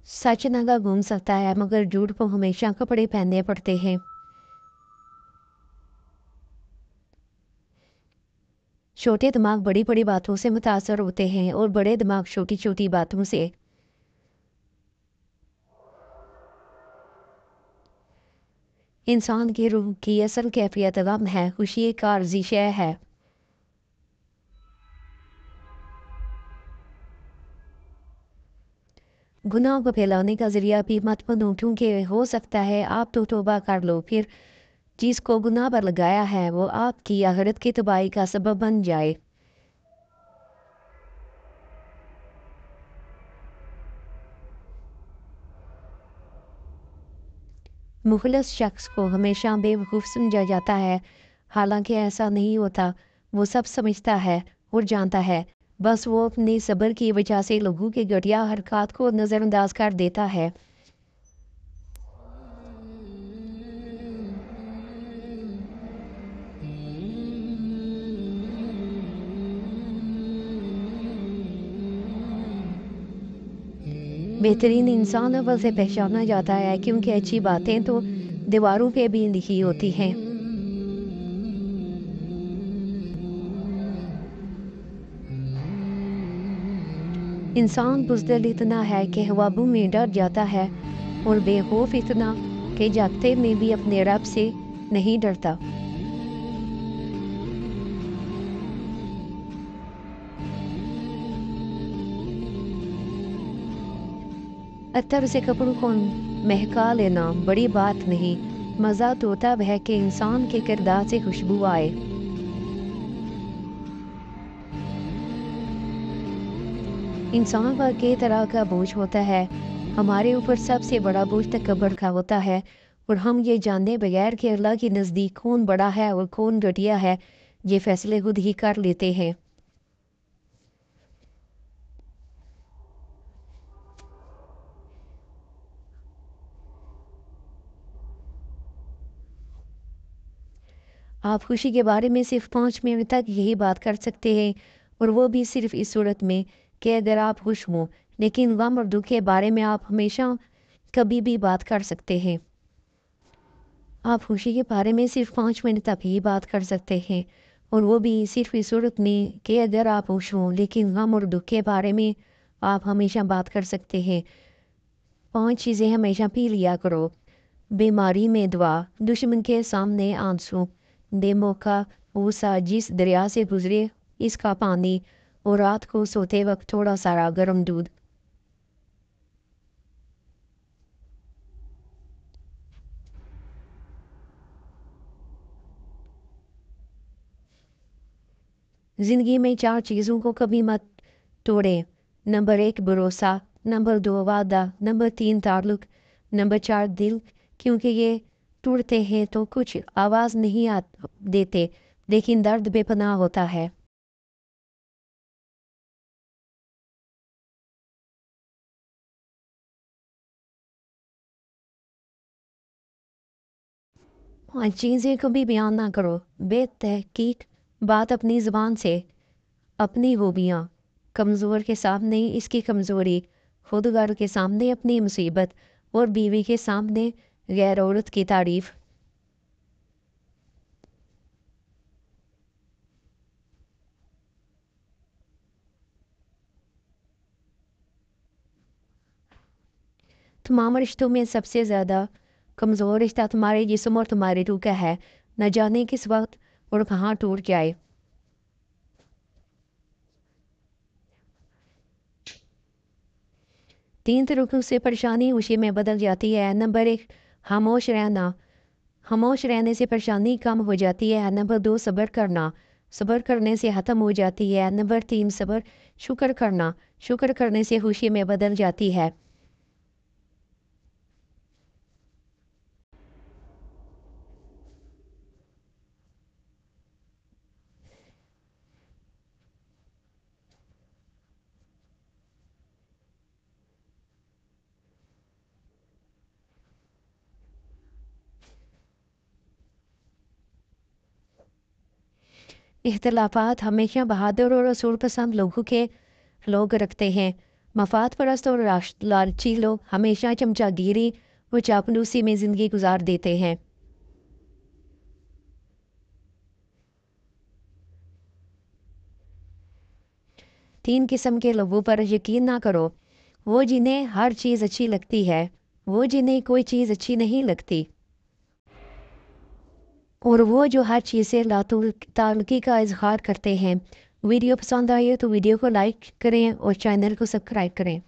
सच नागा घूम सकता है मगर झूठ को हमेशा कपड़े पहनने पड़ते हैं। छोटे दिमाग बड़ी बड़ी बातों से मुतासर होते हैं और बड़े दिमाग छोटी छोटी बातों से। इंसान की रूह की असल कैफियत गम है, खुशी एक आर्जी शय है। गुनाह को फैलाने का जरिया भी मत बनो, क्योंकि हो सकता है आप तो तौबा कर लो, फिर जिसको गुनाह पर लगाया है वो आपकी आखिरत की तबाही का सबब बन जाए। मुखलस शख्स को हमेशा बेवकूफ़ समझा जाता है, हालांकि ऐसा नहीं होता। वो सब समझता है और जानता है, बस वो अपने सब्र की वजह से लोगों की घटिया हरकत को नज़रअंदाज कर देता है। बेहतरीन इंसान अव्वल से पहचाना जाता है, क्योंकि अच्छी बातें तो दीवारों पे भी लिखी होती हैं। इंसान बुज़दिल इतना है कि ख्वाबों में डर जाता है और बेखौफ इतना कि जागते में भी अपने रब से नहीं डरता। अत्तर से कपड़ों को महका लेना बड़ी बात नहीं, मज़ा तो तब है कि इंसान के किरदार से खुशबू आए। इंसान पर कई तरह का बोझ होता है। हमारे ऊपर सबसे बड़ा बोझ तकब्बुर का होता है, और हम ये जानने बगैर कि अल्लाह के नज़दीक कौन बड़ा है और कौन घटिया है, ये फैसले खुद ही कर लेते हैं। आप खुशी के बारे में सिर्फ 5 मिनट तक यही बात कर सकते हैं, और वो भी सिर्फ इस सूरत में कि अगर आप खुश हों। लेकिन गम और दुख के बारे में आप हमेशा कभी भी बात कर सकते हैं। आप खुशी के बारे में सिर्फ 5 मिनट तक ही बात कर सकते हैं, और वो भी सिर्फ इस सूरत में कि अगर आप खुश हों। लेकिन गम और दुख के बारे में आप हमेशा बात कर सकते हैं। 5 चीज़ें हमेशा पी लिया करो। बीमारी में दवा, दुश्मन के सामने आंसू, बेमौका ऊसा जिस दरिया से गुजरे इसका पानी, और रात को सोते वक्त थोड़ा सारा गर्म दूध। ज़िंदगी में 4 चीज़ों को कभी मत तोड़ें। नंबर 1 भरोसा, नंबर 2 वादा, नंबर 3 ताल्लुक, नंबर 4 दिल। क्योंकि ये टूटते हैं तो कुछ आवाज़ नहीं देते, लेकिन दर्द बेपनाह होता है। हाँ, चीज़ें कभी बयान ना करो। बेतहकीक बात अपनी ज़ुबान से। अपनी खूबियाँ कमज़ोर के सामने इसकी कमज़ोरी, खुदगार के सामने अपनी मुसीबत, और बीवी के सामने गैर औरत की तारीफ़। तमाम रिश्तों में सबसे ज़्यादा कमज़ोर रिश्ता तुम्हारे जिस्म और तुम्हारी रूह का है। न जाने किस वक्त और कहाँ टूट जाए। 3 तरीकों से परेशानी खुशी में बदल जाती है। नंबर 1 खामोश रहना। खामोश रहने से परेशानी कम हो जाती है। नंबर 2 सब्र करना। सब्र करने से ख़त्म हो जाती है। नंबर 3 सब्र शुक्र करना। शुक्र करने से खुशी में बदल जाती है। इख्तलाफात हमेशा बहादुर और असूल पसंद लोगों के लोग रखते हैं। مفاد پرست اور لالچی لوگ ہمیشہ چمچا گیری اور چاپلوسی میں زندگی گزار دیتے ہیں۔ تین قسم کے لوگوں پر یقین نہ کرو، وہ جنہیں ہر چیز اچھی لگتی ہے، وہ جنہیں کوئی چیز اچھی نہیں لگتی، اور وہ جو ہر چیز سے تعلقی کا اظہار کرتے ہیں۔ ویڈیو پسند آئی تو ویڈیو کو لائک کریں اور چینل کو سبسکرائب کریں۔